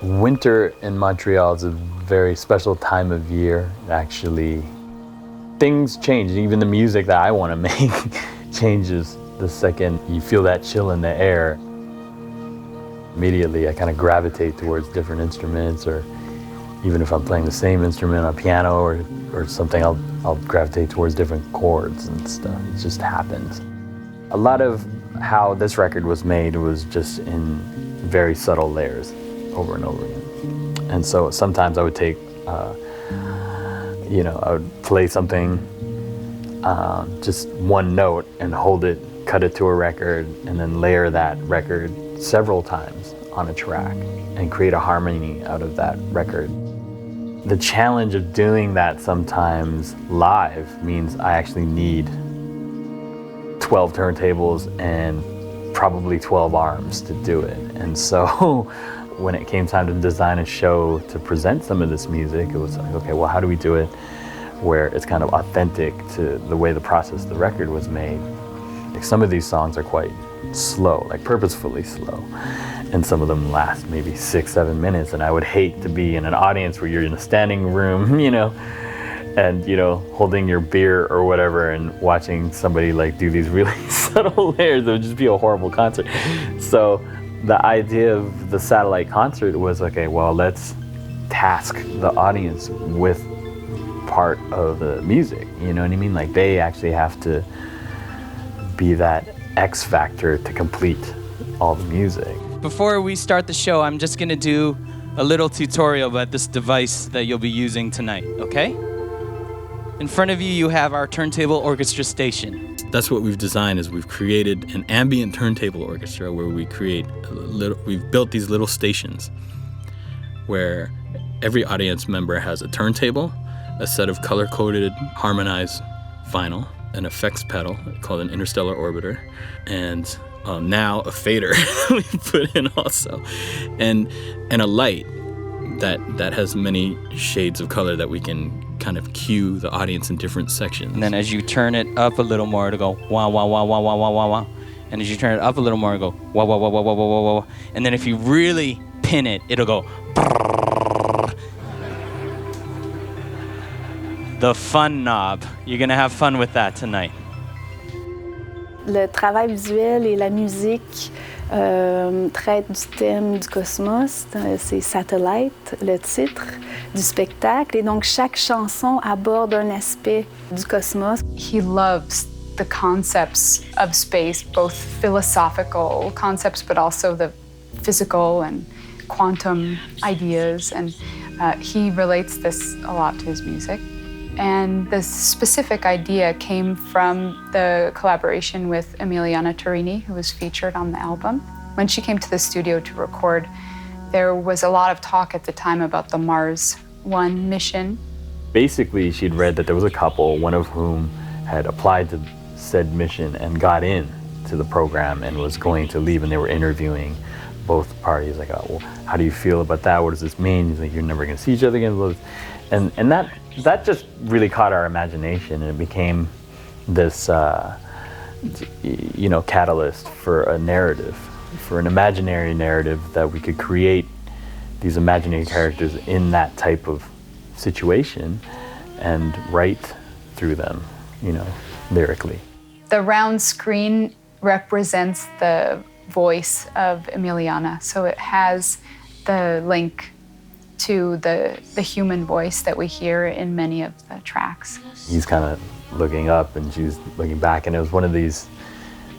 Winter in Montreal is a very special time of year, actually. Things change, even the music that I want to make changes the second you feel that chill in the air. Immediately I kind of gravitate towards different instruments, or even if I'm playing the same instrument on piano or something, I'll gravitate towards different chords and stuff. It just happens. A lot of how this record was made was just in very subtle layers over and over again. And so sometimes I would take, I would play something, just one note, and hold it, cut it to a record, and then layer that record several times on a track and create a harmony out of that record. The challenge of doing that sometimes live means I actually need 12 turntables and probably 12 arms to do it. And so when it came time to design a show to present some of this music, it was like, okay, well, how do we do it where it's kind of authentic to the way the process of the record was made? Like, some of these songs are quite slow, like purposefully slow, and some of them last maybe 6-7 minutes, and I would hate to be in an audience where you're in a standing room, and holding your beer or whatever and watching somebody like do these really subtle layers. It would just be a horrible concert. So the idea of the satellite concert was, okay, well, let's task the audience with part of the music, you know what I mean? Like, they actually have to be that X factor to complete all the music. Before we start the show, I'm just gonna do a little tutorial about this device that you'll be using tonight, okay? In front of you, you have our turntable orchestra station. That's what we've designed, is we've created an ambient turntable orchestra where we've built these little stations where every audience member has a turntable, a set of color-coded, harmonized vinyl, an effects pedal called an interstellar orbiter, and now a fader we put in also, and a light that has many shades of color that we can kind of cue the audience in different sections. And then as you turn it up a little more, it'll go wah wah wah wah wah wah wah wah. And as you turn it up a little more, it'll go wah wah wah wah wah wah wah wah. And then if you really pin it, it'll go brrrr. The fun knob. You're gonna have fun with that tonight. Le travail visuel et la musique traitent du thème du cosmos, c'est Satellite, le titre du spectacle, et donc chaque chanson aborde un aspect du cosmos. He loves the concepts of space, both philosophical concepts, but also the physical and quantum ideas, and he relates this a lot to his music. And the specific idea came from the collaboration with Emilíana Torrini, who was featured on the album. When she came to the studio to record, there was a lot of talk at the time about the Mars 1 mission. Basically, she'd read that there was a couple, one of whom had applied to said mission and got in to the program and was going to leave, and they were interviewing both parties. Like, oh, well, how do you feel about that? What does this mean? He's like, you're never going to see each other again. And that just really caught our imagination, and it became this, catalyst for a narrative, for an imaginary narrative that we could create these imaginary characters in that type of situation and write through them, lyrically. The round screen represents the voice of Emilíana, so it has the link to the human voice that we hear in many of the tracks. He's kind of looking up and she's looking back, and it was one of these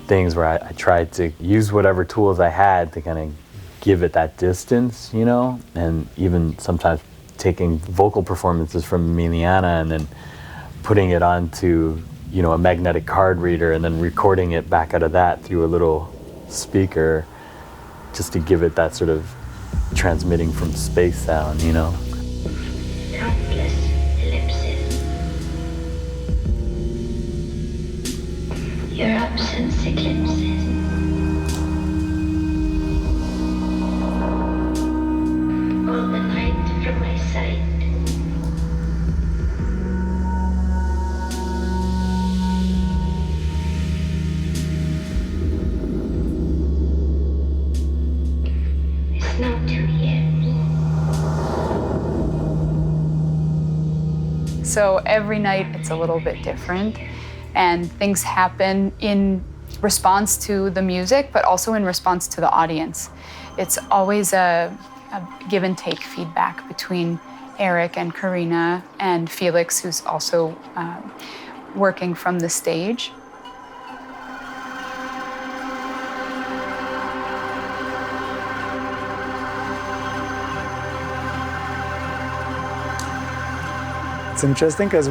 things where I tried to use whatever tools I had to kind of give it that distance, and even sometimes taking vocal performances from Emilíana and then putting it onto, a magnetic card reader and then recording it back out of that through a little speaker, just to give it that sort of transmitting from space sound, Countless ellipses. Your absence eclipses. All the light from my sight. It's now 2 years. So every night it's a little bit different, and things happen in response to the music, but also in response to the audience. It's always a give and take feedback between Eric and Karina and Félix, who's also working from the stage. It's interesting because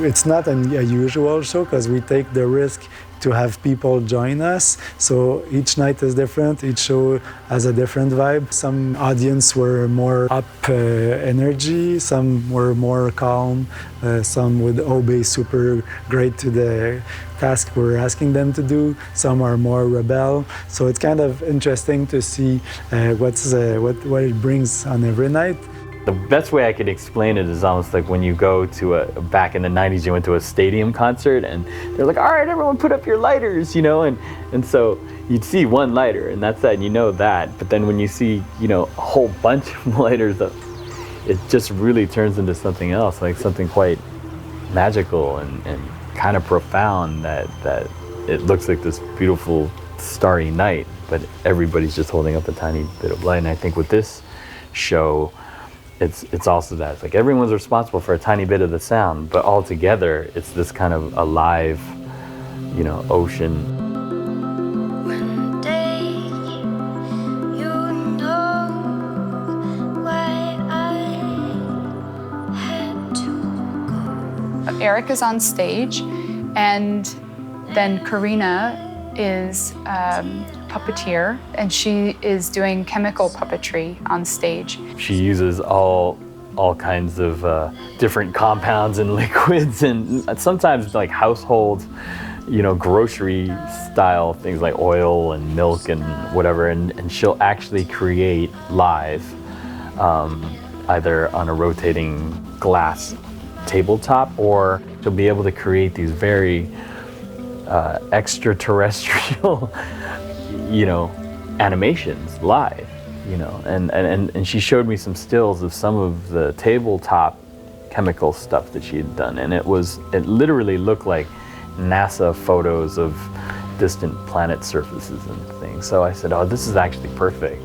it's not a usual show because we take the risk to have people join us. So each night is different, each show has a different vibe. Some audience were more up energy, some were more calm, some would obey super great to the task we're asking them to do, some are more rebel. So it's kind of interesting to see what it brings on every night. The best way I could explain it is almost like when you go to back in the 90s, you went to a stadium concert and they're like, all right, everyone put up your lighters, and so you'd see one lighter and that's that, and you know that. But then when you see, a whole bunch of lighters up, it just really turns into something else, like something quite magical and kind of profound that it looks like this beautiful starry night, but everybody's just holding up a tiny bit of light. And I think with this show, it's also that. It's like everyone's responsible for a tiny bit of the sound, but all together, it's this kind of alive, ocean. One day, you know why I had to go. Eric is on stage, and then Karina is puppeteer, and she is doing chemical puppetry on stage. She uses all kinds of different compounds and liquids, and sometimes like household, grocery style things like oil and milk and whatever, and she'll actually create live, either on a rotating glass tabletop, or she'll be able to create these very extraterrestrial animations live, and she showed me some stills of some of the tabletop chemical stuff that she had done, and it literally looked like NASA photos of distant planet surfaces and things. So I said, oh, this is actually perfect.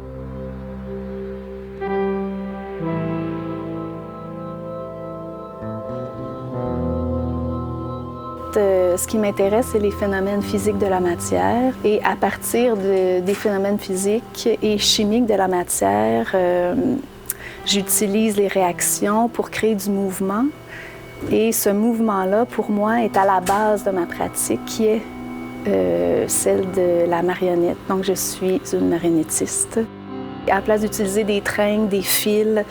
Ce qui m'intéresse, c'est les phénomènes physiques de la matière. Et à partir des phénomènes physiques et chimiques de la matière, j'utilise les réactions pour créer du mouvement. Et ce mouvement-là, pour moi, est à la base de ma pratique, qui est celle de la marionnette. Donc, je suis une marionnettiste. À la place d'utiliser des tringles, des fils,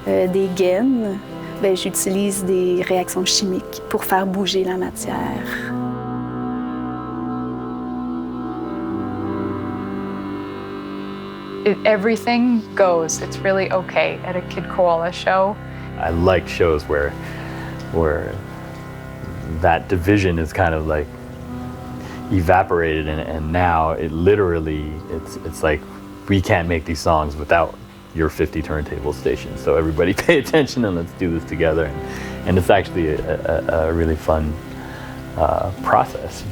des gaines, j'utilise des réactions chimiques pour faire bouger la matière. Everything goes. It's really okay at a Kid Koala show. I like shows where that division is kind of like evaporated, and now it literally, it's like we can't make these songs without your 50 turntable stations. So everybody pay attention and let's do this together. And it's actually a really fun process,